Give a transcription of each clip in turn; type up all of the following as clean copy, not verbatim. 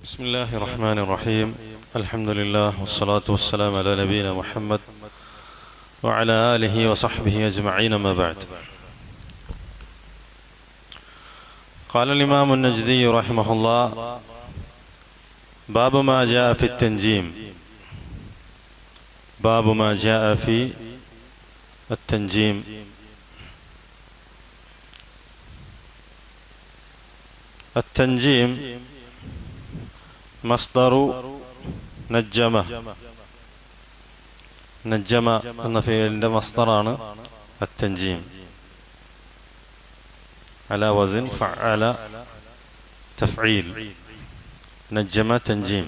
بسم الله الرحمن الرحيم. الحمد لله والصلاة والسلام على نبينا محمد وعلى آله وصحبه أجمعين. ما بعد. قال الإمام النجدي رحمه الله: باب ما جاء في التنجيم. باب ما جاء في التنجيم. التنجيم مصدر نجمة. നജ്ജമ എന്ന ഫീലിന്റെ മസ്ദറാണ് التنجيم على وزن فعل تفعيل. نجم تنجيم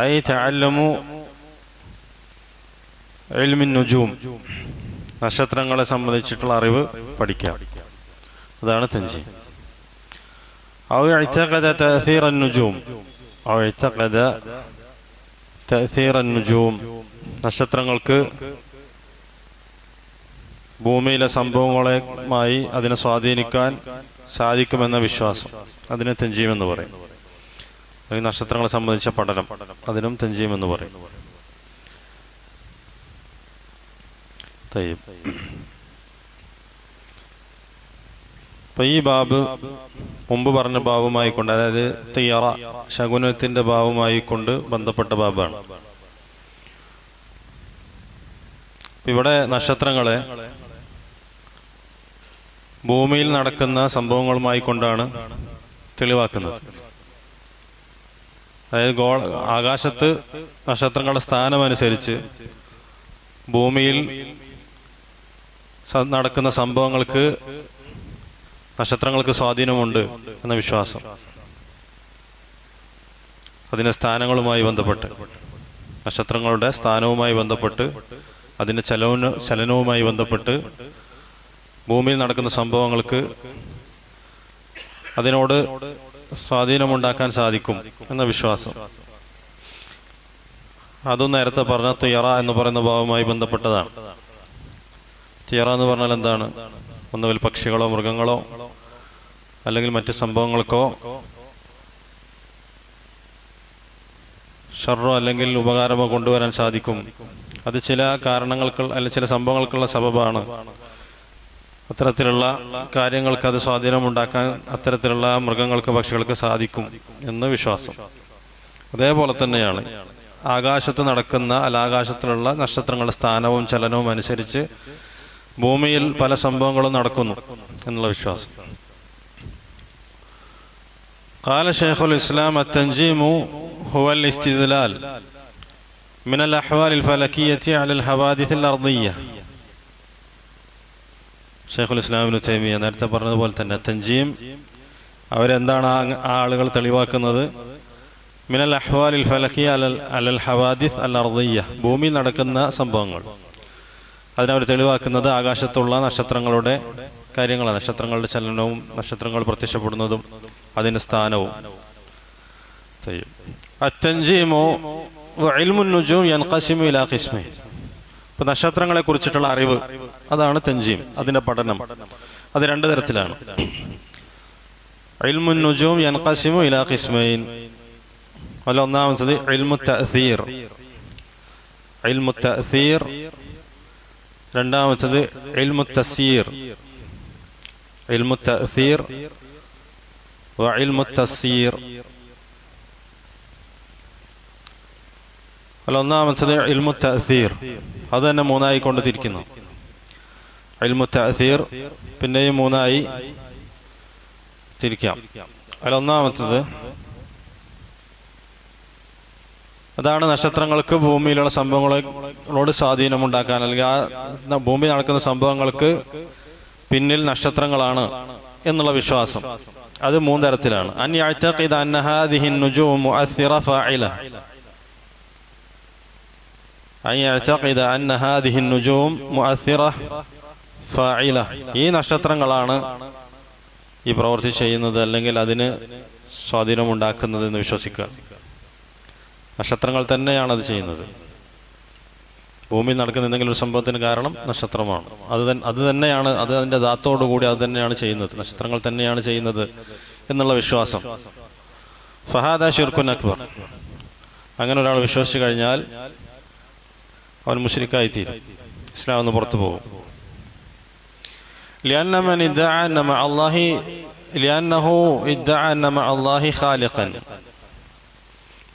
أي تعلموا علم النجوم. നക്ഷത്രങ്ങളെ സംബന്ധിച്ചിട്ടുള്ള അറിവ് പഠിക്കുക, അതാണ് തൻജീം. أو اعتقد تأثير النجوم. أو اعتقد تأثير النجوم. നക്ഷത്രങ്ങൾക്ക് ഭൂമിയിലെ സംഭവങ്ങളുമായി അതിനെ സ്വാധീനിക്കാൻ സാധിക്കുമെന്ന വിശ്വാസം, അതിനെ തൻജീം എന്ന് പറയും. അല്ലെങ്കിൽ നക്ഷത്രങ്ങളെ സംബന്ധിച്ച പഠനം, അതിനും തൻജീം എന്ന് പറയും. അപ്പൊ ഈ ബാബ് മുമ്പ് പറഞ്ഞ ബാബുമായി കൊണ്ട്, അതായത് തിയറ ശകുനത്തിന്റെ ബാബുമായി കൊണ്ട് ബന്ധപ്പെട്ട ബാബാണ്. ഇവിടെ നക്ഷത്രങ്ങളെ ഭൂമിയിൽ നടക്കുന്ന സംഭവങ്ങളുമായി കൊണ്ടാണ് തെളിവാക്കുന്നത്. അതായത് ആകാശത്ത് നക്ഷത്രങ്ങളുടെ സ്ഥാനമനുസരിച്ച് ഭൂമിയിൽ നടക്കുന്ന സംഭവങ്ങൾക്ക് നക്ഷത്രങ്ങൾക്ക് സ്വാധീനമുണ്ട് എന്ന വിശ്വാസം, അതിന്റെ സ്ഥാനങ്ങളുമായി ബന്ധപ്പെട്ട്, നക്ഷത്രങ്ങളുടെ സ്ഥാനവുമായി ബന്ധപ്പെട്ട്, അതിന്റെ ചലനവുമായി ബന്ധപ്പെട്ട് ഭൂമിയിൽ നടക്കുന്ന സംഭവങ്ങൾക്ക് അതിനോട് സ്വാധീനമുണ്ടാക്കാൻ സാധിക്കും എന്ന വിശ്വാസം. അതും നേരത്തെ പറഞ്ഞ തിയറ എന്ന് പറയുന്ന ഭാവവുമായി ബന്ധപ്പെട്ടതാണ്. തിയറ എന്ന് പറഞ്ഞാൽ എന്താണ്? ഒന്നുകിൽ പക്ഷികളോ മൃഗങ്ങളോ അല്ലെങ്കിൽ മറ്റ് സംഭവങ്ങൾക്കോ ഷർറോ അല്ലെങ്കിൽ ഉപകാരമോ കൊണ്ടുവരാൻ സാധിക്കും. അത് ചില കാരണങ്ങൾക്ക് അല്ലെങ്കിൽ ചില സംഭവങ്ങൾക്കുള്ള സബബാണ്. അത്തരത്തിലുള്ള കാര്യങ്ങൾക്ക് അത് സ്വാധീനമുണ്ടാക്കാൻ അത്തരത്തിലുള്ള മൃഗങ്ങൾക്ക് പക്ഷികൾക്ക് സാധിക്കും എന്ന് വിശ്വാസം. അതേപോലെ തന്നെയാണ് ആകാശത്ത് നടക്കുന്ന ആകാശത്തിലുള്ള നക്ഷത്രങ്ങളുടെ സ്ഥാനവും ചലനവും അനുസരിച്ച് ഭൂമിയിൽ പല സംഭവങ്ങളും നടക്കുന്നു എന്നുള്ള വിശ്വാസം. قال شيخ الإسلام: التنجيم هو الاستدلال من الأحوال الفلكية على الحوادث الأرضية. ഷെയ്ഖുൽ ഇസ്ലാം ഇബ്നു തൈമിയ്യ നേരത്തെ പറഞ്ഞതുപോലെ തന്നെ തൻജീം അവരെന്താണ് ആളുകൾ തെളിവാക്കുന്നത്? മിനൽ അഹ്വാലിൽ ഫലക്കിയ അലൽ ഹവാദിസ് അൽ അർദിയ്യ, ഭൂമിയിൽ നടക്കുന്ന സംഭവങ്ങൾ, അതിനവർ തെളിവാക്കുന്നത് ആകാശത്തുള്ള നക്ഷത്രങ്ങളുടെ കാര്യങ്ങളാണ്. നക്ഷത്രങ്ങളുടെ ചലനവും നക്ഷത്രങ്ങൾ പ്രത്യക്ഷപ്പെടുന്നതും അതിന്റെ സ്ഥാനവും. അത്തൻജീമു വഇൽമുൻ നുജൂം യൻഖസിമു ഇലാ ഖിസ്മൈൻ. ഇപ്പൊ നക്ഷത്രങ്ങളെ കുറിച്ചിട്ടുള്ള അറിവ്, അതാണ് തൻജീം, അതിന്റെ പഠനം. അത് രണ്ട് തരത്തിലാണ്. ഇൽമുൻ നുജൂം യൻഖസിമു ഇലാ ഖിസ്മൈൻ. ഒന്നാമത്തത് ഇൽമു തഅസീർ. ഇൽമു തഅസീർ. രണ്ടാമത്തത് ഇൽമു തസ്യീർ. ഇൽമു തഅസീർ വ ഇൽമു തസ്യീർ. ഒന്നാമത്തത് ഇൽമു തഅസീർ. അത് തന്നെ മൂന്നായി കൊണ്ട് തിരിക്കുന്നു. ഇൽമു തഅസീർ പിന്നെയും മൂന്നായി തിരിക്കാം. അതിലൊന്നാമത്തത് അതാണ് നക്ഷത്രങ്ങൾക്ക് ഭൂമിയിലുള്ള സംഭവങ്ങളോട് സ്വാധീനമുണ്ടാക്കാൻ, അല്ലെങ്കിൽ ആ ഭൂമിയിൽ നടക്കുന്ന സംഭവങ്ങൾക്ക് പിന്നിൽ നക്ഷത്രങ്ങളാണ് എന്നുള്ള വിശ്വാസം. അത് മൂന്ന് തരത്തിലാണ്. അൻ യഅ്തഖിദ അന്ന ഹാദിഹി നുജൂം മുഅസ്സിറ ഫാഇല. അൻ യഅ്തഖിദ അന്ന ഹാദിഹി നുജൂം മുഅസ്സിറ ഫാഇല. ഈ നക്ഷത്രങ്ങളാണ് ഈ പ്രവൃത്തി ചെയ്യുന്നത്, അല്ലെങ്കിൽ അതിന് സ്വാധീനമുണ്ടാക്കുന്നത് എന്ന് വിശ്വസിക്കുക. നക്ഷത്രങ്ങൾ തന്നെയാണ് അത് ചെയ്യുന്നത്. ഭൂമിയിൽ നടക്കുന്ന എന്തെങ്കിലും ഒരു സംഭവത്തിന് കാരണം നക്ഷത്രമാണ്. അത് തന്നെയാണ്, അത് അതിന്റെ ധാത്തോടുകൂടി അത് തന്നെയാണ് ചെയ്യുന്നത്. നക്ഷത്രങ്ങൾ തന്നെയാണ് ചെയ്യുന്നത് എന്നുള്ള വിശ്വാസം. ഫഹാദ ഷിർക്കുൻ അക്ബർ. അങ്ങനെ ഒരാൾ വിശ്വസിച്ചു കഴിഞ്ഞാൽ അവൻ മുശ്രിക്കായിത്തീരും, ഇസ്ലാം നിന്ന് പുറത്തു പോകും.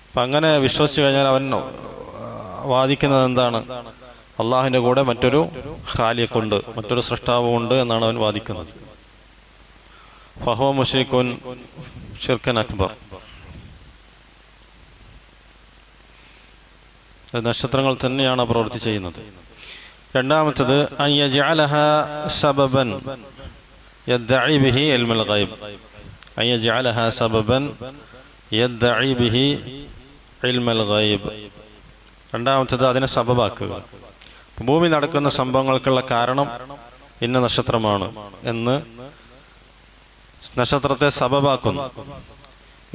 അപ്പം അങ്ങനെ വിശ്വസിച്ചു കഴിഞ്ഞാൽ അവൻ വാദിക്കുന്നത് എന്താണ്? അള്ളാഹുവിൻ്റെ കൂടെ മറ്റൊരു ഖാലിഖുണ്ട്, മറ്റൊരു സൃഷ്ടാവുണ്ട് എന്നാണ് അവൻ വാദിക്കുന്നത്. ഫഹുവ മുശ്രിക്കുൻ ഷിർക്കൻ അക്ബർ. നക്ഷത്രങ്ങൾ തന്നെയാണ് പ്രവൃത്തി ചെയ്യുന്നത്. രണ്ടാമത്തത് അൻ യജ്അലഹ സബബൻ യദ്ദഇ ബിഹി ഇൽമുൽ ഗൈബ്. അൻ യജ്അലഹ സബബൻ യദ്ദഇ ബിഹി ഇൽമുൽ ഗൈബ്. രണ്ടാമത്തത് അതിനെ സബബാക്കുക. ഭൂമി നടക്കുന്ന സംഭവങ്ങൾക്കുള്ള കാരണം ഇന്ന നക്ഷത്രമാണ് എന്ന് നക്ഷത്രത്തെ സബബാക്കുന്നു.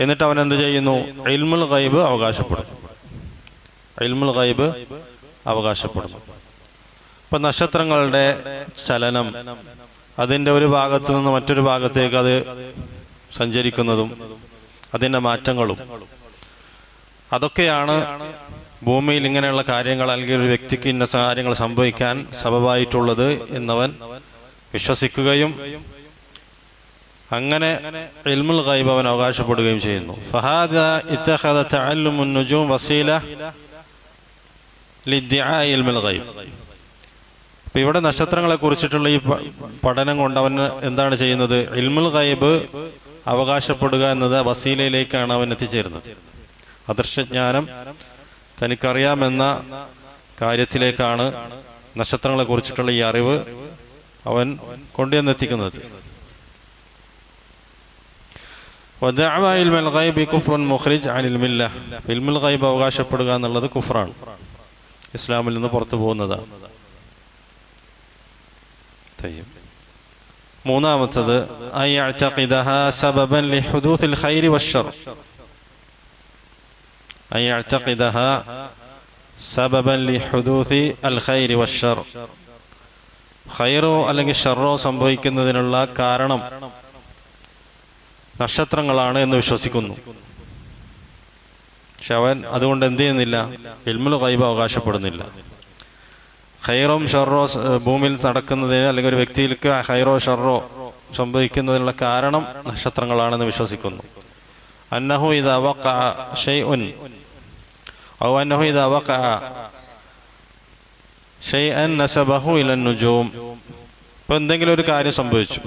എന്നിട്ട് അവൻ എന്ത് ചെയ്യുന്നു? ഇൽമുൽ ഗൈബ് അവകാശപ്പെടുന്നു. ഇൽമുൽ ഗൈബ് അവകാശപ്പെടുന്നു. ഇപ്പൊ നക്ഷത്രങ്ങളുടെ ചലനം, അതിൻ്റെ ഒരു ഭാഗത്തു നിന്ന് മറ്റൊരു ഭാഗത്തേക്ക് അത് സഞ്ചരിക്കുന്നതും അതിൻ്റെ മാറ്റങ്ങളും, അതൊക്കെയാണ് ഭൂമിയിൽ ഇങ്ങനെയുള്ള കാര്യങ്ങൾ അല്ലെങ്കിൽ ഒരു വ്യക്തിക്ക് ഇന്ന കാര്യങ്ങൾ സംഭവിക്കാൻ സബബായിട്ടുള്ളത് എന്നവൻ വിശ്വസിക്കുകയും അങ്ങനെ ഇൽമുൽ ഗൈബ് അവൻ അവകാശപ്പെടുകയും ചെയ്യുന്നു. ഫഹാദ ഇത്തഖദ തഅല്ലുമുൻ നുജൂം വസീല ലിദ്ദിആഇ ഇൽമുൽ ഗൈബ്. ഇപ്പം ഇവിടെ നക്ഷത്രങ്ങളെ കുറിച്ചിട്ടുള്ള ഈ പഠനം കൊണ്ട് അവൻ എന്താണ് ചെയ്യുന്നത്? ഇൽമുൽ ഗൈബ് അവകാശപ്പെടുക എന്നത് വസീലയിലേക്കാണ് അവൻ എത്തിച്ചേരുന്നത്. അദൃശ്യജ്ഞാനം തനിക്കറിയാമെന്ന കാര്യത്തിലേക്കാണ് നക്ഷത്രങ്ങളെ കുറിച്ചിട്ടുള്ള ഈ അറിവ് അവൻ കൊണ്ടുവന്നെത്തിക്കുന്നത്. വദഅവ ഇൽമുൽ ഗൈബി കുഫ്റുൻ മുഖ്രിജ് അനിൽ മില്ല. ഇൽമുൽ ഗൈബ് അവകാശപ്പെടുക എന്നുള്ളത് കുഫ്റാണ്, ഇസ്ലാമിൽ നിന്ന് പുറത്തു പോകുന്നതാണ്. മൂന്നാമത്തത് അൻ യഅ്തഖിദഹ സബബൻ ലിഹുദൂസിൽ ഖൈരി വശ്ശർ. അൻ യഅ്തഖിദഹ സബബൻ ലിഹുദൂസി അൽ ഖൈരി വശ്ശർ. ഖൈറോ അല്ലെങ്കിൽ ഷർറോ സംഭവിക്കുന്നതിനുള്ള കാരണം നക്ഷത്രങ്ങളാണ് എന്ന് വിശ്വസിക്കുന്നു. പക്ഷെ അവൻ അതുകൊണ്ട് എന്ത് ചെയ്യുന്നില്ല? ഇൽമുൽ ഗൈബ് അവകാശപ്പെടുന്നില്ല. ഖൈറും ഷർറോ ഭൂമിയിൽ നടക്കുന്നതിന് അല്ലെങ്കിൽ ഒരു വ്യക്തിയിലേക്ക് ഖൈറോ ഷർറോ സംഭവിക്കുന്നതിനുള്ള കാരണം നക്ഷത്രങ്ങളാണെന്ന് വിശ്വസിക്കുന്നു. അന്നഹു ഇദാ വഖഅ ഷൈഉൻ ഔ അന്നഹു ഇദാ വഖഅ ഷൈഅൻ നസബഹു ഇലൻ നുജൂം. ഇപ്പൊ എന്തെങ്കിലും ഒരു കാര്യം സംഭവിച്ചു,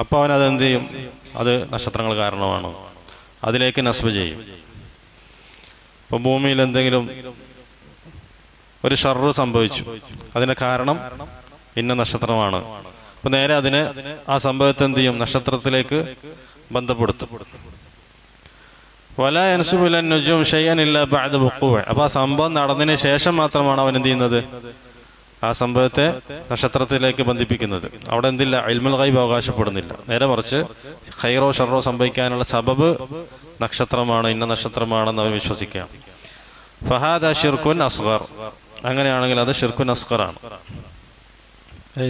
അപ്പോൾ അവൻ അതെന്ത് ചെയ്യും? അത് നക്ഷത്രങ്ങൾ കാരണമാണ്, അതിലേക്ക് നസ്ബ് ചെയ്യും. ഇപ്പൊ ഭൂമിയിൽ എന്തെങ്കിലും ഒരു ഷർറ് സംഭവിച്ചു, അതിന്റെ കാരണം ഇന്ന നക്ഷത്രമാണ്. അപ്പൊ നേരെ അതിനെ ആ സംഭവത്തെ എന്ത് ചെയ്യും? നക്ഷത്രത്തിലേക്ക് ബന്ധപ്പെടുത്തും. വലാ യൻസുബു ഇലൻ നുജൂം ഷൈഅൻ ഇല്ലാ ബഅദ വുഖൂഇ. അപ്പൊ ആ സംഭവം നടന്നതിന് ശേഷം മാത്രമാണ് അവൻ എന്ത് ചെയ്യുന്നത്? ആ സംഭവത്തെ നക്ഷത്രത്തിലേക്ക് ബന്ധിപ്പിക്കുന്നത്. അവിടെ എന്തില്ല? ഇൽമുൽ ഗൈബ് അവകാശപ്പെടുന്നില്ല. നേരെ മറിച്ച് ഖൈറോ ഷർറോ സംഭവിക്കാനുള്ള സബബ് നക്ഷത്രമാണ്, ഇന്ന നക്ഷത്രമാണെന്ന് അവൻ വിശ്വസിക്കാം. ഫഹാദ ഷിർക്കുൻ അസ്ഗർ. അങ്ങനെയാണെങ്കിൽ അത് ഷിർക്കുൻ അസ്ഗറാണ്,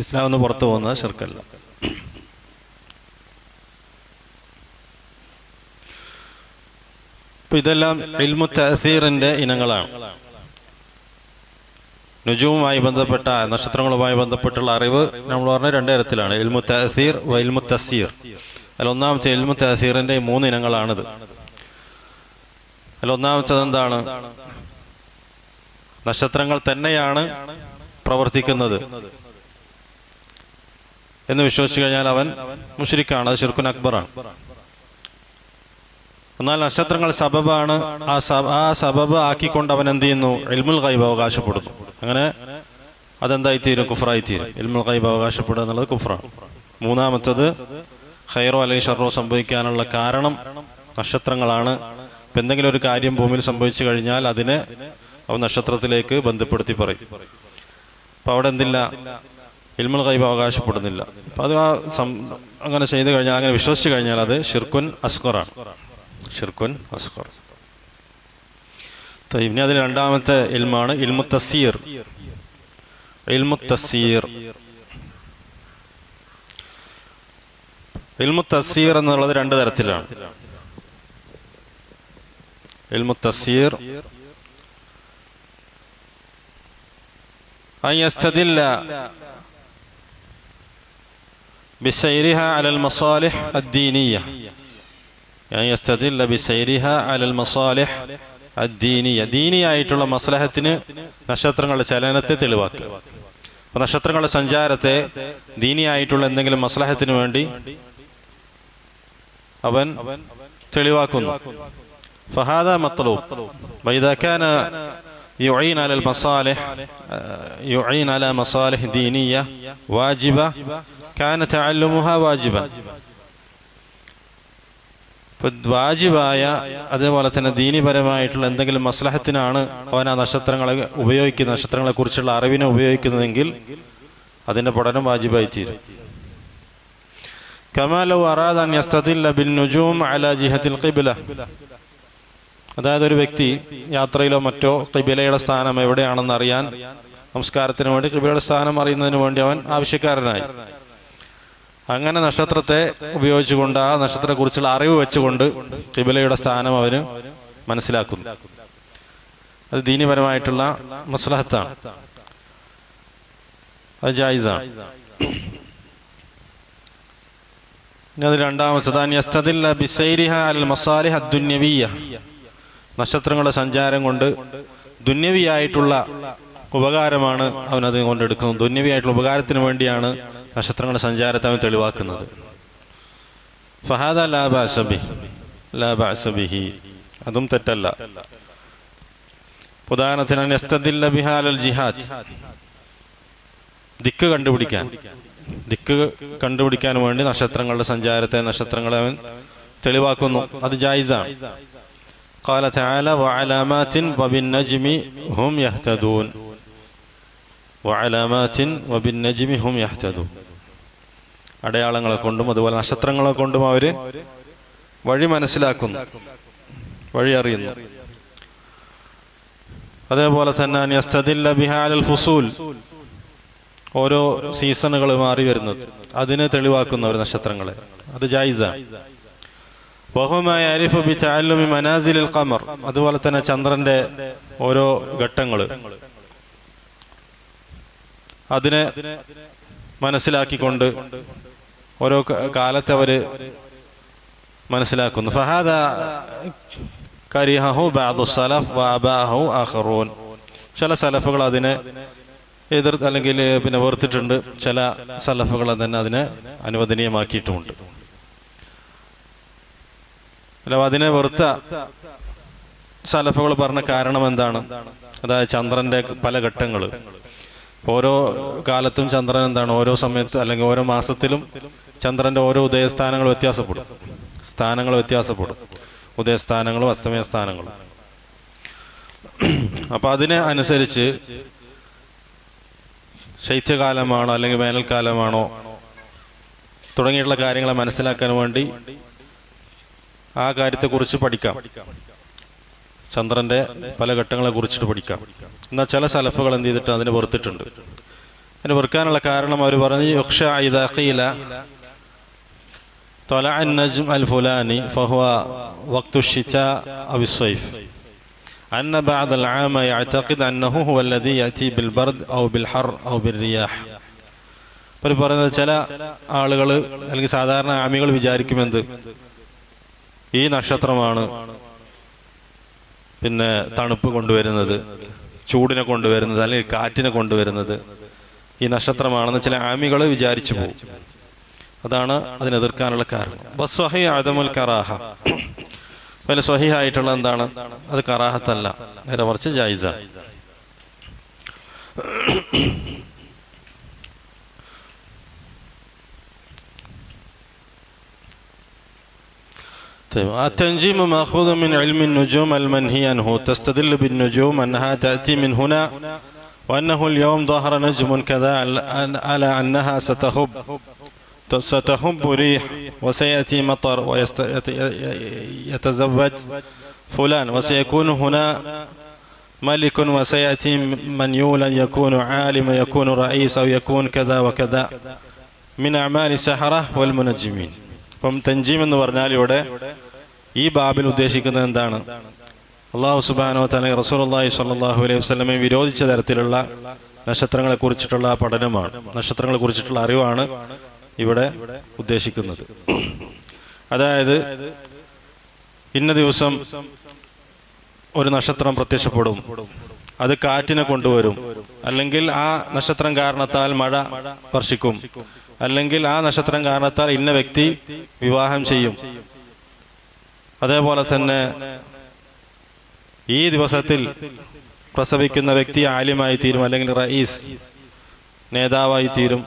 ഇസ്ലാം നിന്ന് പുറത്തു പോകുന്നത് ഷിർക്കല്ല. ഇപ്പൊ ഇതെല്ലാം ഇൽമു തഅസീറിന്റെ ഇനങ്ങളാണ്. നുജൂമുമായി ബന്ധപ്പെട്ട നക്ഷത്രങ്ങളുമായി ബന്ധപ്പെട്ടുള്ള അറിവ് നമ്മൾ പറഞ്ഞ രണ്ട് തരത്തിലാണ്, ഇൽമു തഅസീർ വ ഇൽമു തസ്സീർ. അതിൽ ഒന്നാമത്തെ ഇൽമു തഅസീറിന്റെ 3 ഇനങ്ങളാണിത്. അതിൽ ഒന്നാമത്തത് എന്താണ്? നക്ഷത്രങ്ങൾ തന്നെയാണ് പ്രവർത്തിക്കുന്നത് എന്ന് വിശ്വസിച്ചു കഴിഞ്ഞാൽ അവൻ മുശ്രിക്കാണ്, അത് ശിർക്കുൻ അക്ബറാണ്. എന്നാൽ നക്ഷത്രങ്ങൾ സബബാണ്, ആ സബബ് ആക്കിക്കൊണ്ട് അവൻ എന്ത് ചെയ്യുന്നു? ഇൽമുൽ ഗൈബ് അവകാശപ്പെടുന്നു. അങ്ങനെ അതെന്തായിത്തീരും? കുഫ്റായിത്തീരും. ഇൽമുൽ ഗൈബ് അവകാശപ്പെടുക എന്നുള്ളത് കുഫ്റാണ്. മൂന്നാമത്തത് ഖൈറോ അല്ലെങ്കിൽ ഷർറോ സംഭവിക്കാനുള്ള കാരണം നക്ഷത്രങ്ങളാണ്. ഇപ്പം എന്തെങ്കിലും ഒരു കാര്യം ഭൂമിയിൽ സംഭവിച്ചു കഴിഞ്ഞാൽ അതിനെ അവൻ നക്ഷത്രത്തിലേക്ക് ബന്ധപ്പെടുത്തി പറയും. അപ്പൊ അവിടെ എന്തില്ല? ഇൽമുൽ ഗൈബ് അവകാശപ്പെടുന്നില്ല. അപ്പൊ അത് അങ്ങനെ ചെയ്തു കഴിഞ്ഞാൽ, അങ്ങനെ വിശ്വസിച്ചു കഴിഞ്ഞാൽ അത് ഷിർക്കുൻ അസ്ഗറാണ്, ഷിർക്കുൻ അസ്ഗർ. ഇനി അതിൽ രണ്ടാമത്തെ ഇൽമാണ് ഇൽമു തസ്സീർ. ഇൽമു തസ്സീർ, ഇൽമു തസ്സീർ എന്നുള്ളത് 2 തരത്തിലാണ്. ഇൽമു തഫ്സീർ അൻ യസ്തദില്ല ബിസൈരിഹ അലൽ മസാലിഹ് അദ്ദീനിയ്യ അൻ യസ്തദില്ല ബിസൈരിഹ അലൽ മസാലിഹ് അദ്ദീനിയ്യ ദീനിയായിട്ടുള്ള മസ്ലഹത്തിന് നക്ഷത്രങ്ങളുടെ ചലനത്തെ തെളിവാക്കുക. അപ്പോൾ നക്ഷത്രങ്ങളുടെ സഞ്ചാരത്തെ ദീനിയായിട്ടുള്ള എന്തെങ്കിലും മസ്ലഹത്തിന് വേണ്ടി അവൻ തെളിവാക്കുന്നു. ഫഹാദ മത്ലൂബ് വഇദാ കാന യുഈൻ അലൽ മസാലിഹ് യുഈൻ അലാ മസാലിഹ് ദീനിയ്യ വാജിബ കാന തഅല്ലുമുഹാ വാജിബ. വാജിബായ അതേപോലെ തന്നെ ദീനിപരമായിട്ടുള്ള എന്തെങ്കിലും മസ്ലഹത്തിനാണ് അവൻ ആ നക്ഷത്രങ്ങളെ ഉപയോഗിക്കുന്നത്, നക്ഷത്രങ്ങളെ കുറിച്ചുള്ള അറിവിനെ ഉപയോഗിക്കുന്നതെങ്കിൽ അതിന്റെ പഠനം വാജിബായി തീരും. കമാ ലൗ അറാദ അൻ യസ്തദില്ല ബിൻ നുജൂം അലാ ജിഹത്തിൽ ഖിബ്ല. അതായത് ഒരു വ്യക്തി യാത്രയിലോ മറ്റോ ഖിബ്ലയുടെ സ്ഥാനം എവിടെയാണെന്ന് അറിയാൻ, നമസ്കാരത്തിന് വേണ്ടി ഖിബ്ലയുടെ സ്ഥാനം അറിയുന്നതിന് വേണ്ടി അവൻ ആവശ്യക്കാരനായി. അങ്ങനെ നക്ഷത്രത്തെ ഉപയോഗിച്ചുകൊണ്ട് ആ നക്ഷത്രത്തെക്കുറിച്ചുള്ള അറിവ് വെച്ചുകൊണ്ട് ഖിബ്ലയുടെ സ്ഥാനം അവന് മനസ്സിലാക്കുന്നു. അത് ദീനിപരമായിട്ടുള്ള മസ്ലഹത്താണ്, അത് ജായിസാണ്. ഇനി അത് രണ്ടാമത്തത് അൻ യസ്തദില്ല ബിസൈരിഹ അലൽ മസാലിഹ് അദ്ദുന്യവിയ്യ. നക്ഷത്രങ്ങളുടെ സഞ്ചാരം കൊണ്ട് ദുന്യവിയായിട്ടുള്ള ഉപകാരമാണ് അവനത് കൊണ്ടെടുക്കുന്നത്. ദുന്യവിയായിട്ടുള്ള ഉപകാരത്തിന് വേണ്ടിയാണ് നക്ഷത്രങ്ങളുടെ സഞ്ചാരത്തെ അവൻ തെളിവാക്കുന്നത്. ഫഹാദ ലാ ബഅസ ബിഹി, അതും തെറ്റല്ല. ഉദാഹരണത്തിന് അൻ യസ്തദില്ല ബിഹാ അലൽ ജിഹാദ്, ദിക്ക് കണ്ടുപിടിക്കാൻ വേണ്ടി നക്ഷത്രങ്ങളുടെ സഞ്ചാരത്തെ, നക്ഷത്രങ്ങളെ അവൻ തെളിവാക്കുന്നു. അത് ജായിസാണ്. ഖാല തആല വഅലാമാത്തിൻ വബിന്നജ്മി ഹും യഹ്തദൂൻ വഅലാമാത്തിൻ വബിന്നജ്മി ഹും യഹ്തദൂൻ. അടയാളങ്ങളെ കൊണ്ടും അതുപോലെ നക്ഷത്രങ്ങളെ കൊണ്ടും അവര് വഴി മനസ്സിലാക്കുന്നു, വഴി അറിയുന്നു. അതേപോലെ തന്നെ അൻ യസ്തദില്ല ബിഹാ അലൽ ഫുസൂൽ, ഓരോ സീസണുകൾ മാറി വരുന്നത് അതിനെ തെളിവാക്കുന്നവർ നക്ഷത്രങ്ങളെ, അത് ജായിസാണ്. വഹുമാ യഅരിഫു ബിതഅല്ലുമി മനാസിലിൽ ഖമർ, അതുപോലെ തന്നെ ചന്ദ്രന്റെ ഓരോ ഘട്ടങ്ങൾ അതിനെ മനസ്സിലാക്കിക്കൊണ്ട് ഓരോ കാലത്തെ അവര് മനസ്സിലാക്കുന്നു. ഫഹാദ കരിഹഹു ബഅദു സലഫ് വഅബാഹു ആഖറൂൻ. ചില സലഫുകൾ അതിനെ അല്ലെങ്കിൽ പിന്നെ വെറുത്തിട്ടുണ്ട്, ചില സലഫുകൾ തന്നെ അതിനെ അനുവദനീയമാക്കിയിട്ടുമുണ്ട്. അല്ല, അതിനെ വെറുത്ത സലഫുകൾ പറഞ്ഞ കാരണം എന്താണ്? അതായത് ചന്ദ്രന്റെ പല ഘട്ടങ്ങൾ, ഓരോ കാലത്തും ചന്ദ്രൻ എന്താണ്, ഓരോ സമയത്ത് അല്ലെങ്കിൽ ഓരോ മാസത്തിലും ചന്ദ്രന്റെ ഓരോ ഉദയസ്ഥാനങ്ങൾ വ്യത്യാസപ്പെടും, സ്ഥാനങ്ങൾ വ്യത്യാസപ്പെടും, ഉദയസ്ഥാനങ്ങളും അസ്തമയ സ്ഥാനങ്ങളും. അപ്പൊ അതിനെ അനുസരിച്ച് ശൈത്യകാലമാണോ അല്ലെങ്കിൽ വേനൽക്കാലമാണോ തുടങ്ങിയിട്ടുള്ള കാര്യങ്ങളെ മനസ്സിലാക്കാൻ വേണ്ടി ആ കാര്യത്തെക്കുറിച്ച് പഠിക്കാം, ചന്ദ്രന്റെ പല ഘട്ടങ്ങളെ കുറിച്ചിട്ട് പഠിക്കാം. എന്നാൽ ചില സലഫുകൾ എന്ത് ചെയ്തിട്ട് അതിനെ വെറുത്തിട്ടുണ്ട്. അതിന് വെറുക്കാനുള്ള കാരണം അവർ പറഞ്ഞു, യുഖ്ശാ ഇദാ ഖീല طلع النجم الفلاني فهو وقت الشتاء أو الصيف أن بعض العام يعتقد أنه هو الذي يأتي بالبرد أو بالحر أو بالرياح. പറയുന്നത് ചില ആളുകൾ അല്ലെങ്കിൽ സാധാരണ ആമികൾ വിചാരിക്കുമെന്ത്, ഈ നക്ഷത്രമാണ് പിന്നെ തണുപ്പ് കൊണ്ടുവരുന്നത്, ചൂടിനെ കൊണ്ടുവരുന്നത്, അല്ലെങ്കിൽ കാറ്റിനെ കൊണ്ടുവരുന്നത് ഈ നക്ഷത്രമാണെന്ന് ചില ആമികൾ വിചാരിച്ചു പോകും. അതാണ് അതിനെതിർക്കാനുള്ള കാരണം. വസ്വഹീ അദമുൽ കറാഹ, പിന്നെ സ്വഹീഹായിട്ടുള്ള എന്താണ്, അത് കറാഹത്തല്ല, നേരെ മറിച്ച് ജായിസാണ്. التنجيم مأخوذ من علم النجوم المنهي عنه. تستدل بالنجوم أنها تأتي من هنا وأنه اليوم ظهر نجم كذا على أنها ستهب ريح وسيأتي مطر ويتزوج فلان وسيكون هنا ملك وسيأتي من يولد يكون عالم يكون رئيس أو يكون كذا وكذا من أعمال السحرة والمنجمين. അപ്പം തൻജീം എന്ന് പറഞ്ഞാൽ ഇവിടെ ഈ ബാബിൽ ഉദ്ദേശിക്കുന്നത് എന്താണ്? അല്ലാഹു സുബ്ഹാനഹു വ തആല റസൂലുള്ളാഹി സ്വല്ലല്ലാഹു അലൈഹി വസല്ലമയെ വിരോധിച്ച തരത്തിലുള്ള നക്ഷത്രങ്ങളെക്കുറിച്ചിട്ടുള്ള പഠനമാണ്, നക്ഷത്രങ്ങളെക്കുറിച്ചിട്ടുള്ള അറിവാണ് ഇവിടെ ഉദ്ദേശിക്കുന്നത്. അതായത് ഇന്ന ദിവസം ഒരു നക്ഷത്രം പ്രത്യക്ഷപ്പെടും, അത് കാറ്റിനെ കൊണ്ടുവരും, അല്ലെങ്കിൽ ആ നക്ഷത്രം കാരണത്താൽ മഴ വർഷിക്കും, അല്ലെങ്കിൽ ആ നക്ഷത്രം കാരണത്താൽ ഇന്ന വ്യക്തി വിവാഹം ചെയ്യും. അതേപോലെ തന്നെ ഈ ദിവസത്തിൽ പ്രസവിക്കുന്ന വ്യക്തി ആലിമായി തീരും, അല്ലെങ്കിൽ റയീസ് നേതാവായി തീരും,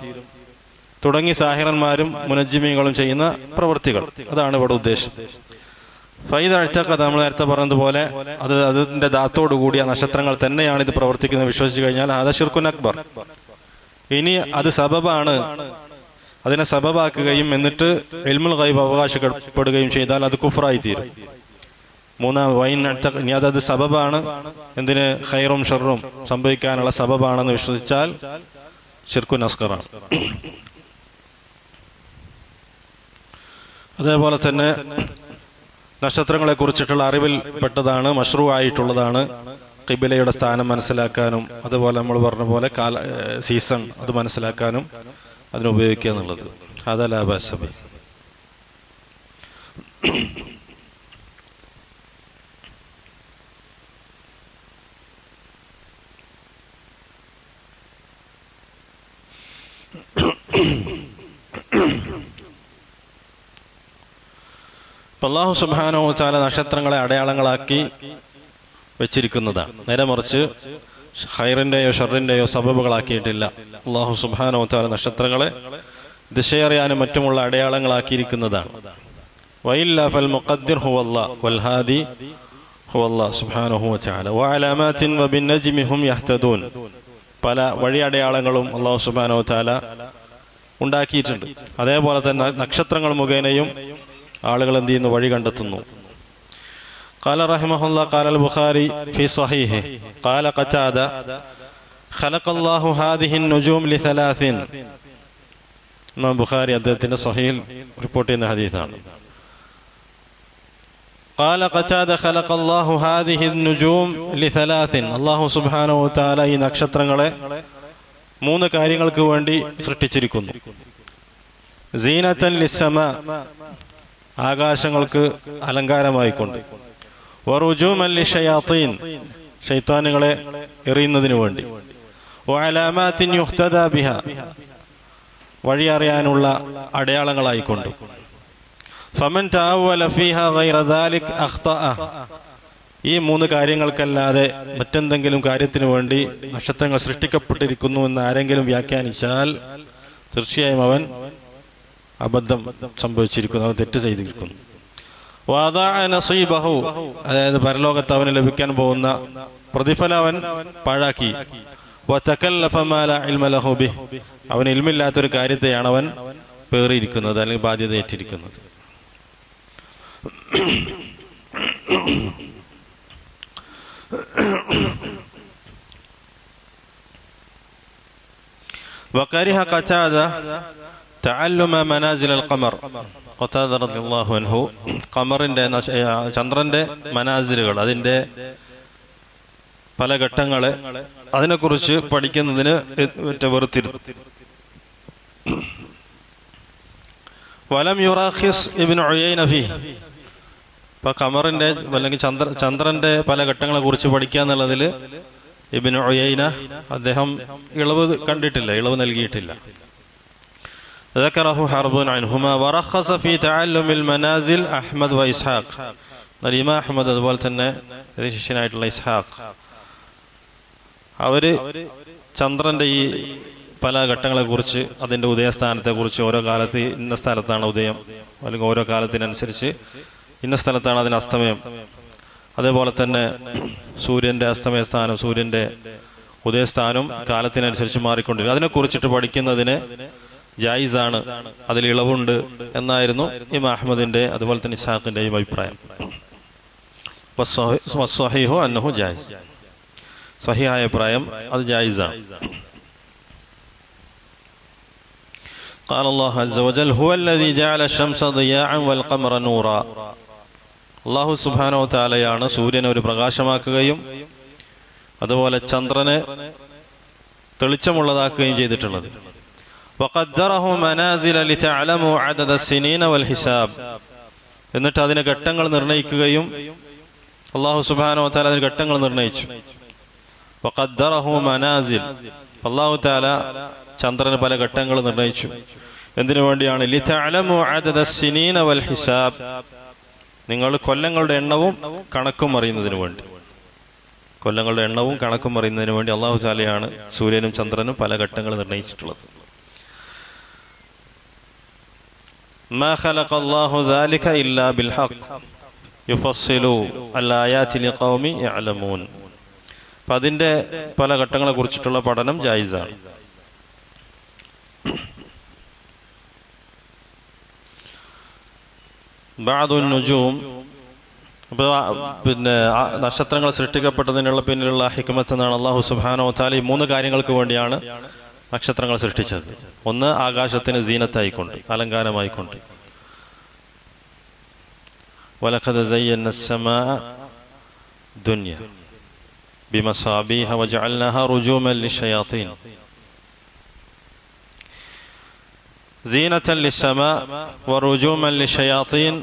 തുടങ്ങി സാഹിറന്മാരും മുനജ്ജിമീങ്ങളും ചെയ്യുന്ന പ്രവൃത്തികൾ. അതാണ് ഇവിടെ ഉദ്ദേശം. ഫൈദ അഴ്ചക്കഥ നമ്മൾ നേരത്തെ പറഞ്ഞതുപോലെ അതിന്റെ ധാത്തോടു കൂടിയ നക്ഷത്രങ്ങൾ തന്നെയാണ് ഇത് പ്രവർത്തിക്കുന്നത് വിശ്വസിച്ചു കഴിഞ്ഞാൽ അത് ശിർക്കുൻ അക്ബർ. ഇനി അത് സബബാണ്, അതിനെ സബബാക്കുകയും എന്നിട്ട് ഇൽമുൽ ഗൈബ് അവകാശപ്പെടുകയും ചെയ്താൽ അത് കുഫ്റായി തീരും. ഇനി അതത് സബബാണ്, എന്തിന് ഖൈറും ഷർറും സംഭവിക്കാനുള്ള സബബാണെന്ന് വിശ്വസിച്ചാൽ ശിർക്കുൻ അസ്ഗറാണ്. അതേപോലെ തന്നെ നക്ഷത്രങ്ങളെ കുറിച്ചിട്ടുള്ള അറിവിൽ പെട്ടതാണ്, മശ്റൂ ആയിട്ടുള്ളതാണ് ഖിബിലയുടെ സ്ഥാനം മനസ്സിലാക്കാനും, അതുപോലെ നമ്മൾ പറഞ്ഞ പോലെ സീസൺ അത് മനസ്സിലാക്കാനും അതിനുപയോഗിക്കുക എന്നുള്ളത്. അതല്ല ബഅസ. അല്ലാഹു സുബ്ഹാനഹു വ തആല നക്ഷത്രങ്ങളെ അടയാളങ്ങളാക്കി വെച്ചിരിക്കുന്നതാണ്. നേരെ മറിച്ച് ഖൈറിന്റെയോ ഷർറിന്റെയോ സബബുകളാക്കിയിട്ടില്ല. അല്ലാഹു സുബ്ഹാനഹു വ തആല നക്ഷത്രങ്ങളെ ദിശയറിയാനും മറ്റുമുള്ള അടയാളങ്ങളാക്കിയിരിക്കുന്നതാണ്. വഇല്ലാ ഫൽ മുഖദ്ദിർ ഹുവല്ലാഹ് വൽ ഹാദി ഹുവല്ലാഹ് സുബ്ഹാനഹു വ തആല വഅലാമാതിൻ വബിന്നജ്മി ഹും യഹ്തദൂൻ. പല വഴി അടയാളങ്ങളും അല്ലാഹു സുബ്ഹാനഹു വ തആല ഉണ്ടാക്കിയിട്ടുണ്ട്. അതേപോലെ തന്നെ നക്ഷത്രങ്ങൾ മുഖേനയും ആളുകൾ എന്ത് ചെയ്യുന്നു, വഴി കണ്ടെത്തുന്നു. قال رحمه الله قال البخاري في صحيحه قال قتادة خلق الله هذه النجوم لثلاث. ഇമാം ബുഖാരി അദ്ദേഹത്തിന്റെ സ്വഹീഹിൽ റിപ്പോർട്ട് ചെയ്യുന്ന ഹദീസാണ്. قال قتادة خلق الله هذه النجوم لثلاث. അല്ലാഹു സുബ്ഹാനഹു വ തആല ഈ നക്ഷത്രങ്ങളെ മൂന്ന് കാര്യങ്ങൾക്ക് വേണ്ടി സൃഷ്ടിച്ചിരിക്കുന്നു. സീനത്തൻ ലിസ്സമാ, ആകാശങ്ങൾക്ക് അലങ്കാരമായിക്കൊണ്ട്, വറുജൂമൻ ലിശയാത്തീൻ, ശൈത്താനുകളെ എറിയുന്നതിനു വേണ്ടി, വഅലാമാത്തിൻ യുഹ്തദാ ബിഹാ, വഴി അറിയാനുള്ള അടയാളങ്ങളായിക്കൊണ്ട്. ഫമൻ തഅവ്വല ഫീഹാ ഗൈറ ദാലിക അഖ്തഅ. ഈ മൂന്ന് കാര്യങ്ങൾക്കല്ലാതെ മറ്റെന്തെങ്കിലും കാര്യത്തിനു വേണ്ടി നക്ഷത്രങ്ങൾ സൃഷ്ടിക്കപ്പെട്ടിരിക്കുന്നു എന്ന് ആരെങ്കിലും വ്യാഖ്യാനിച്ചാൽ തീർച്ചയായും അവൻ അബദ്ധം സംഭവിച്ചിരിക്കുന്നു, അവൻ തെറ്റ് ചെയ്തിരിക്കുന്നു. വദഅ നസീബഹു, അതായത് പരലോകത്ത് അവന് ലഭിക്കാൻ പോകുന്ന പ്രതിഫലം അവൻ പാഴാക്കി. വതകല്ലഫ മാ ലാ ഇൽമ ലഹു ബിഹി, അവൻ ഇൽമില്ലാത്തൊരു കാര്യത്തെയാണ് അവൻ പേറിയിരിക്കുന്നത്, അല്ലെങ്കിൽ ബാധ്യത ഏറ്റിരിക്കുന്നത്. വകരിഹ ഖതാദ തഅല്ലുമ മനാസിൽ അൽ ഖമർ. ഖതാദ റളിയല്ലാഹു അൻഹു ഖമറിന്റെ, ചന്ദ്രന്റെ മനാസിലുകൾ, അതിന്റെ പല ഘട്ടങ്ങളെ അതിനെക്കുറിച്ച് പഠിക്കുന്നതിന് വെറുത്തിരുന്നു. വലം യുറാഖിസ് ഇബ്നു ഉയൈന ഫീഹി. ഇപ്പൊ ഖമറിന്റെ അല്ലെങ്കിൽ ചന്ദ്രന്റെ പല ഘട്ടങ്ങളെ കുറിച്ച് പഠിക്കുക എന്നുള്ളതിൽ ഇബ്നു ഉയൈന അദ്ദേഹം ഇളവ് കണ്ടിട്ടില്ല, ഇളവ് നൽകിയിട്ടില്ല. ذكره حرب عنهما ورخص في تعلم المنازل أحمد وإسحاق. ഇമാം അഹ്മദ് അതുപോലെ തന്നെ ശിഷ്യനായിട്ടുള്ള ഇസ്ഹാഖ് അവര് ചന്ദ്രന്റെ ഈ പല ഘട്ടങ്ങളെ കുറിച്ച്, അതിന്റെ ഉദയസ്ഥാനത്തെ കുറിച്ച്, ഓരോ കാലത്ത് ഇന്ന സ്ഥലത്താണ് ഉദയം, അല്ലെങ്കിൽ ഓരോ കാലത്തിനനുസരിച്ച് ഇന്ന സ്ഥലത്താണ് അതിന് അസ്തമയം, അതേപോലെ തന്നെ സൂര്യന്റെ അസ്തമയ സ്ഥാനം, സൂര്യന്റെ ഉദയസ്ഥാനം കാലത്തിനനുസരിച്ച് മാറിക്കൊണ്ടിരിക്കും. അതിനെക്കുറിച്ചിട്ട് പഠിക്കുന്നതിന് ജായിസാണ്, അതിൽ ഇളവുണ്ട് എന്നായിരുന്നു ഇമാം അഹ്മദിന്റെ അതുപോലെ തന്നെ ഇസ്ഹാഖിന്റെയും അഭിപ്രായം. വസ്സഹീഹു അന്നഹു ജായിസ്, സഹിഹായ അഭിപ്രായം അത് ജായിസാണ്. قال الله عز وجل هو الذي جعل الشمس ضياء والقمر نورا. അല്ലാഹു സുബ്ഹാനഹു വ തആലയാണ് സൂര്യനെ ഒരു പ്രകാശമാക്കുകയും അതുപോലെ ചന്ദ്രനെ തെളിച്ചമുള്ളതാക്കുകയും ചെയ്തിട്ടുള്ളത്. വഖദ്ദറഹു മനാസില ലിതഅലമു അദദ സിനീന വൽ ഹിസാബ്. എന്നിട്ട് അതിന് ഘട്ടങ്ങൾ നിർണയിക്കുകയും അല്ലാഹു സുബ്ഹാനഹു വ തആല അതിന് ഘട്ടങ്ങൾ നിർണയിച്ചു. വഖദ്ദറഹു മനാസിൽ, അല്ലാഹു തആല ചന്ദ്രന് പല ഘട്ടങ്ങൾ നിർണയിച്ചു. എന്തിനു വേണ്ടിയാണ്? ലിതഅലമു അദദ സിനീന വൽ ഹിസാബ്, നിങ്ങൾ കൊല്ലങ്ങളുടെ എണ്ണവും കണക്കും അറിയുന്നതിന് വേണ്ടി. കൊല്ലങ്ങളുടെ എണ്ണവും കണക്കും അറിയുന്നതിന് വേണ്ടി അല്ലാഹു തആലയാണ് സൂര്യനും ചന്ദ്രനും പല ഘട്ടങ്ങൾ നിർണയിച്ചിട്ടുള്ളത്. മാ ഖലഖല്ലാഹു ദാലിക ഇല്ലാ ബിൽ ഹഖ് യുഫസ്സിലു അൽ-ആയാതി ലിഖൗമി യഅലമൂൻ. അപ്പം അതിൻ്റെ പല ഘട്ടങ്ങളെ കുറിച്ചിട്ടുള്ള പഠനം ജായിസാണ്. ബഅദുൻ നുജൂം, അപ്പോൾ പിന്നെ നക്ഷത്രങ്ങൾ സൃഷ്ടിക്കപ്പെട്ടതിനുള്ള പിന്നിലുള്ള ഹിക്മത്ത് എന്നാണ് അല്ലാഹു സുബ്ഹാനഹു വ തആല ഈ 3 കാര്യങ്ങൾക്ക് വേണ്ടിയാണ് നക്ഷത്രങ്ങൾ സൃഷ്ടിച്ചത്. ഒന്ന്, ആകാശത്തിന് സീനത്തായിക്കൊണ്ട്, അലങ്കാരമായിക്കൊണ്ട്. വലഖദ് സയ്യന്ന അസ്സമാഅ ദുനിയ ബിമസാബീഹ വജഅൽനാഹ റുജൂമൻ ലിശ്ശയാത്തീൻ. സീനത്തൻ ലിസ്സമാ വറുജൂമൻ ലിശ്ശയാത്തീൻ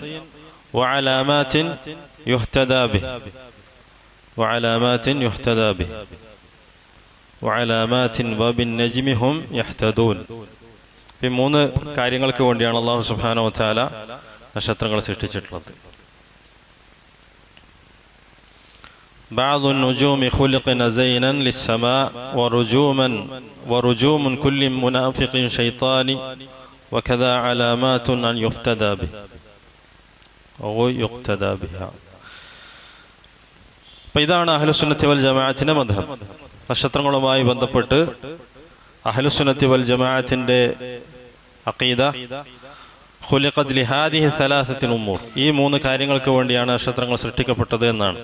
വഅലാമാത്തിൻ യുഹ്തദാ ബിഹ് വഅലാമാത്തിൻ യുഹ്തദാ ബിഹ് വഅലാമാത്തിൻ വബിന്നജ്മി ഹും യഹ്തദൂൻ. ഈ 3 കാര്യങ്ങൾക്ക് വേണ്ടിയാണ് അല്ലാഹു സുബ്ഹാനഹു വ തആല നക്ഷത്രങ്ങൾ സൃഷ്ടിച്ചിട്ടുള്ളത്. بعض النجوم خلقن زينا للسماء ورجوم كل منافق شيطاني وكذا علامات أن يفتدى به أو يقتدى بها. അപ്പോൾ ഇതാണ് അഹ്ലുസുന്നത്തി വൽ ജമാഅത്തിന്റെ മദ്ഹബ്. നക്ഷത്രങ്ങളുമായി ബന്ധപ്പെട്ട് അഹ്ലുസുന്നത്തി വൽ ജമാഅത്തിന്റെ അഖീദ ഖുലിഖത് ലിഹാദിഹി സലാസത്തി ഉമൂർ, ഈ 3 കാര്യങ്ങൾക്ക് വേണ്ടിയാണ് നക്ഷത്രങ്ങൾ സൃഷ്ടിക്കപ്പെട്ടത് എന്നാണ്.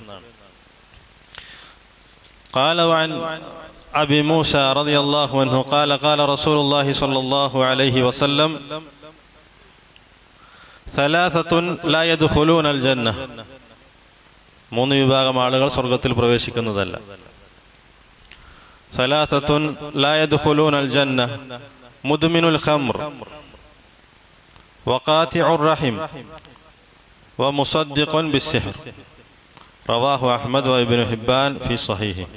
قال وعن أبي موسى رضي الله عنه قال قال رسول الله صلى الله عليه وسلم ثلاثة لا يدخلون الجنة. 3 വിഭാഗം ആളുകൾ സ്വർഗ്ഗത്തിൽ പ്രവേശിക്കുന്നതല്ല. ثلاثة لا يدخلون الجنة مدمن الخمر وقاطع الرحم ومصدق بالسحر. رواه أحمد وابن حبان في صحيحه.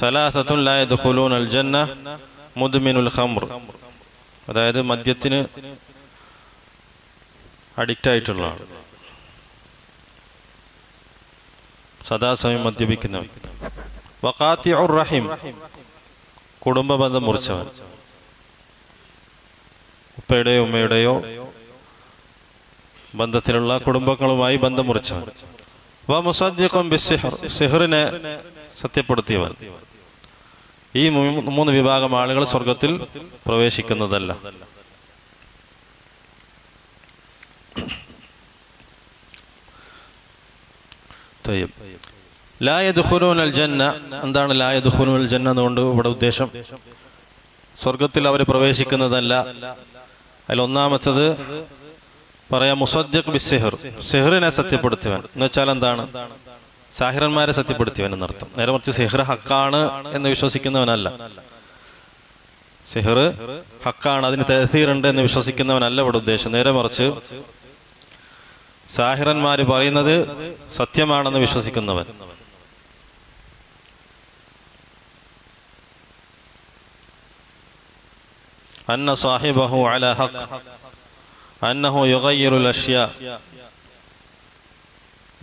ثلاثة لا يدخلون الجنة مدمن الخمر, അതായത് മദ്യത്തിന് അഡിക്റ്റ് ആയിട്ടുള്ള ആൾ, സദാസമയം മദ്യപിക്കുന്നവൻ. വഖാത്തിഉർ റഹിം, കുടുംബ ബന്ധം മുറിച്ചവൻ, ഉപ്പയുടെയോ ഉമ്മയുടെയോ ബന്ധത്തിലുള്ള കുടുംബങ്ങളുമായി ബന്ധം മുറിച്ചവൻ. വമുസദ്ദിഖുൻ ബിസ്സിഹ്ർ, സിഹ്റിനെ സത്യപ്പെടുത്തിയവൻ. ഈ 3 വിഭാഗം ആളുകൾ സ്വർഗത്തിൽ പ്രവേശിക്കുന്നതല്ല. ലാ യദ്ഖുലൂനൽ ജന്ന, എന്താണ് ലാ യദ്ഖുലൂനൽ ജന്ന എന്നുകൊണ്ട് ഇവിടെ ഉദ്ദേശം? സ്വർഗത്തിൽ അവർ പ്രവേശിക്കുന്നതല്ല. അതിൽ ഒന്നാമത്തത് പറയാം മുസദ്ദിഖ് ബിസ്സിഹ്ർ, സിഹ്റിനെ സത്യപ്പെടുത്തിയവൻ എന്ന് വെച്ചാൽ എന്താണ്? സാഹിറന്മാരെ സത്യപ്പെടുത്തിയവൻ എന്നർത്ഥം. നേരെ മറിച്ച് സിഹ്ർ ഹക്കാണ് എന്ന് വിശ്വസിക്കുന്നവനല്ല. സിഹ്ർ ഹക്കാണ്, അതിന് തഅ്സീറുണ്ട് എന്ന് വിശ്വസിക്കുന്നവനല്ല ഇവിടെ ഉദ്ദേശം. നേരെ മറിച്ച് സാഹിറന്മാര് പറയുന്നത് സത്യമാണെന്ന് വിശ്വസിക്കുന്നവൻ. അന്ന സാഹിബഹു അലാ ഹഖ് അന്നഹു യുഗയ്യിറുൽ അഷ്യാ,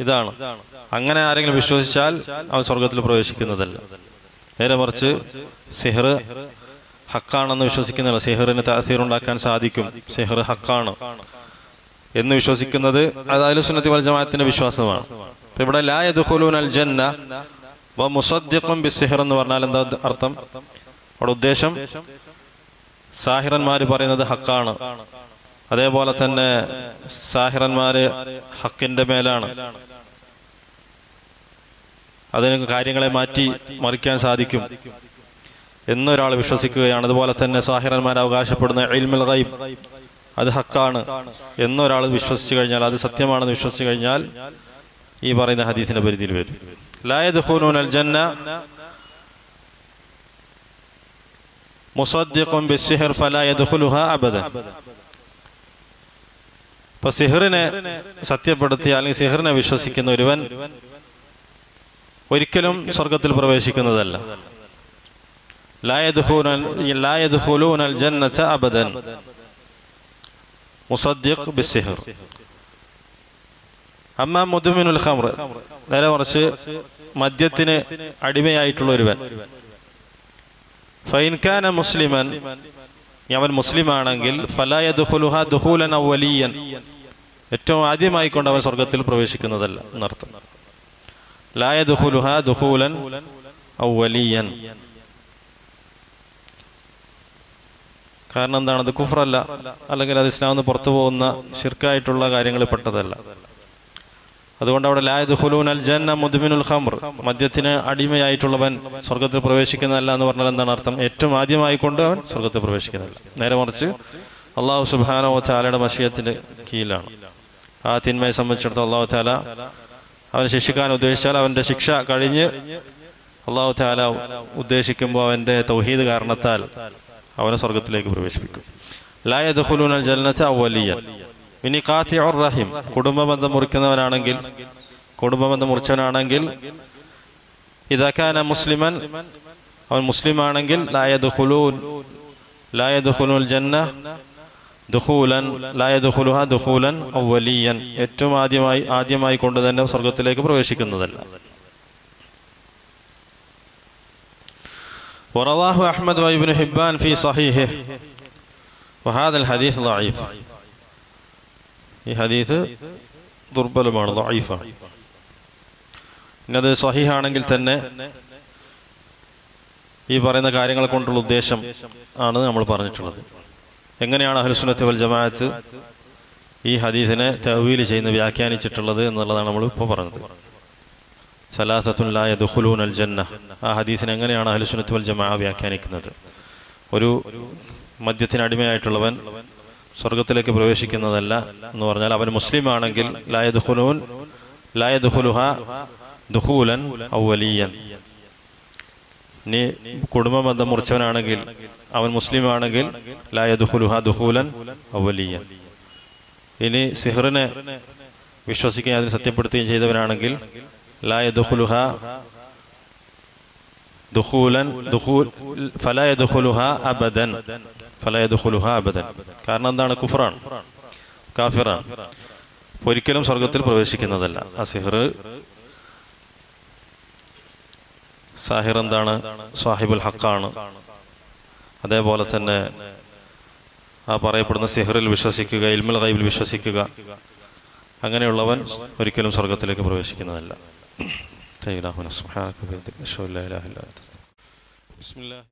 ഇതാണ്. അങ്ങനെ ആരെങ്കിലും വിശ്വസിച്ചാൽ അവൻ സ്വർഗത്തിൽ പ്രവേശിക്കുന്നതല്ല. നേരെ മറിച്ച് സിഹ്ർ ഹക്കാണെന്ന് വിശ്വസിക്കുന്നില്ല. സിഹ്റിന് തഅ്സീർ ഉണ്ടാക്കാൻ സാധിക്കും, സിഹ്ർ ഹക്കാണ് എന്ന് വിശ്വസിക്കുന്നത് അത് അഹ്ലുസുന്നത്തി വൽ ജമാഅത്തിന്റെ വിശ്വാസമാണ്. ഇവിടെ ലാ യദ്ഖുലൂനൽ ജന്ന വ മുസദ്ദിഖുൻ ബിസ്സിഹ്ർ എന്ന് പറഞ്ഞാൽ എന്താ അർത്ഥം? അവിടെ ഉദ്ദേശം സാഹിറന്മാര് പറയുന്നത് ഹക്കാണ്, അതേപോലെ തന്നെ സാഹിറന്മാര് ഹക്കിന്റെ മേലാണ്, അതിന് കാര്യങ്ങളെ മാറ്റി മറിക്കാൻ സാധിക്കും എന്നൊരാൾ വിശ്വസിക്കുകയാണ്. അതുപോലെ തന്നെ സാഹിറന്മാർ അവകാശപ്പെടുന്ന ഇൽമുൽ ഗൈബ്, അത് ഹക്കാണ് എന്നൊരാൾ വിശ്വസിച്ചു കഴിഞ്ഞാൽ, അത് സത്യമാണെന്ന് വിശ്വസിച്ചു കഴിഞ്ഞാൽ ഈ പറയുന്ന ഹദീസിന്റെ പരിധിയിൽ വരും. ലാ യദ്ഖുലൂനൽ ജന്ന മുസദ്ദിഖുൻ ബിസ്സിഹ്ർ ഫലാ യദ്ഖുലുഹാ അബദൻ. ഇപ്പൊ സിഹറിനെ സത്യപ്പെടുത്തി അല്ലെങ്കിൽ സിഹറിനെ വിശ്വസിക്കുന്ന ഒരുവൻ ഒരിക്കലും സ്വർഗത്തിൽ പ്രവേശിക്കുന്നതല്ല. ലാ യദ്ഖുലൂനൽ ജന്നത അബദൻ മുസദ്ദിഖ് ബിസ്സിഹ്ർ. അമ്മാ മുദ്മിനുൽ ഖംർ, നേരെ മറിച്ച് മദ്യത്തിന് അടിമയായിട്ടുള്ള ഒരുവൻ, ഫൈൻ കാന മുസ്ലിമൻ, അവൻ മുസ്ലിമാണെങ്കിൽ, ഫലാ യദ്ഖുലുഹാ ദുഖൂലൻ അവ്വലിയൻ, ഏറ്റവും ആദ്യമായി കൊണ്ട് അവൻ സ്വർഗത്തിൽ പ്രവേശിക്കുന്നതല്ല എന്നർത്ഥം. ലാ യദ്ഖുലുഹാ ദുഖൂലൻ അവ്വലിയൻ. കാരണം എന്താണ്? അത് കുഫ്റല്ല, അല്ലെങ്കിൽ അത് ഇസ്ലാമിൽ നിന്ന് പുറത്തു പോകുന്ന ശിർക്കായിട്ടുള്ള കാര്യങ്ങളിൽ പെട്ടതല്ല. അതുകൊണ്ട് അവിടെ ലാ യദ്ഖുലൂനൽ ജന്ന മുദ്മിനുൽ ഖംർ, മദ്യത്തിന് അടിമയായിട്ടുള്ളവൻ സ്വർഗത്തിൽ പ്രവേശിക്കുന്നതല്ല എന്ന് പറഞ്ഞാൽ എന്താണ് അർത്ഥം? ഏറ്റവും ആദ്യമായി കൊണ്ട് അവൻ സ്വർഗത്തിൽ പ്രവേശിക്കുന്നതല്ല. നേരെ മറിച്ച് അല്ലാഹു സുബ്ഹാനഹു വ തആലയുടെ മശിയത്തിന്റെ കീഴിലാണ്. ആ തിന്മയെ സംബന്ധിച്ചിടത്തോളം അല്ലാഹു തആല അവനെ ശിക്ഷിക്കാൻ ഉദ്ദേശിച്ചാൽ അവന്റെ ശിക്ഷ കഴിഞ്ഞ് അല്ലാഹു തആല ഉദ്ദേശിക്കുമ്പോൾ അവന്റെ തൗഹീദ് കാരണത്താൽ അവനെ സ്വർഗത്തിലേക്ക് പ്രവേശിപ്പിക്കും. ലാ യദ്ഖുലൂനൽ ജന്നത അവ്വലിയൻ. ഇനി ഖാതിഉർ റഹിം, കുടുംബബന്ധം മുറിക്കുന്നവനാണെങ്കിൽ, കുടുംബബന്ധം മുറിച്ചവനാണെങ്കിൽ, ഇദാ കാന മുസ്ലിമൻ, അവൻ മുസ്ലിമാണെങ്കിൽ, ലാ യദ്ഖുലൂനൽ ജന്ന ദുഖൂലൻ ലാ യദ്ഖുലുഹാ ദുഖൂലൻ അവ്വലിയൻ, ഏറ്റവും ആദ്യമായി കൊണ്ട് തന്നെ സ്വർഗത്തിലേക്ക് പ്രവേശിക്കുന്നതല്ല. ورواه أحمد وابن حبان في صحيحه وهذا الحديث ضعيف. ഈ ഹദീസ് ദുർബലമാണ്, ദഈഫാണ്. ഇന്നത് സ്വഹീഹാണെങ്കിൽ തന്നെ ഈ പറയുന്ന കാര്യങ്ങൾ കൊണ്ടുള്ള ഉദ്ദേശം ആണ് നമ്മൾ പറഞ്ഞിട്ടുള്ളത്. എങ്ങനെയാണ് അഹ്ലുസുന്നത്ത് വൽ ജമാഅത്ത് ഈ ഹദീസിനെ തഅ്വീൽ ചെയ്യുന്ന വ്യാഖ്യാനിച്ചിട്ടുള്ളത് എന്നുള്ളതാണ് നമ്മൾ ഇപ്പോൾ പറഞ്ഞത്. സലാസത്തുൻ ലാ യദ്ഖുലൂനൽ ജന്ന, ആ ഹദീസിനെ എങ്ങനെയാണ് അഹ്ലുസുന്നത്ത് വൽ ജമാഅ വ്യാഖ്യാനിക്കുന്നത്? ഒരു മദ്യത്തിന് അടിമയായിട്ടുള്ളവൻ സ്വർഗത്തിലേക്ക് പ്രവേശിക്കുന്നതല്ല എന്ന് പറഞ്ഞാൽ അവൻ മുസ്ലിമാണെങ്കിൽ ലാ യദ്ഖുലുഹാ ദുഖൂലൻ അവ്വലിയൻ. ഇനി കുടുംബബന്ധം മുറിച്ചവനാണെങ്കിൽ, അവൻ മുസ്ലിമാണെങ്കിൽ, ലാ യദ്ഖുലുഹാ ദുഖൂലൻ അവ്വലിയൻ. ഇനി സിഹ്റിനെ വിശ്വസിക്കുകയും അതിന് സത്യപ്പെടുത്തുകയും ചെയ്തവനാണെങ്കിൽ, ലാ യദ്ഖുലുഹാ ഫലാ യദ്ഖുലുഹാ അബദൻ, ഫലാ യദ്ഖുലുഹാ അബദൻ. കാരണം എന്താണ്? കുഫ്റാണ്, കാഫിറാണ്, ഒരിക്കലും സ്വർഗത്തിൽ പ്രവേശിക്കുന്നതല്ല. ആ സാഹിർ എന്താണ്? സാഹിബുൽ ഹക്കാണ്. അതേപോലെ തന്നെ ആ പറയപ്പെടുന്ന സിഹറിൽ വിശ്വസിക്കുക, ഇൽമുൽ ഗൈബിൽ വിശ്വസിക്കുക, അങ്ങനെയുള്ളവൻ ഒരിക്കലും സ്വർഗത്തിലേക്ക് പ്രവേശിക്കുന്നതല്ല.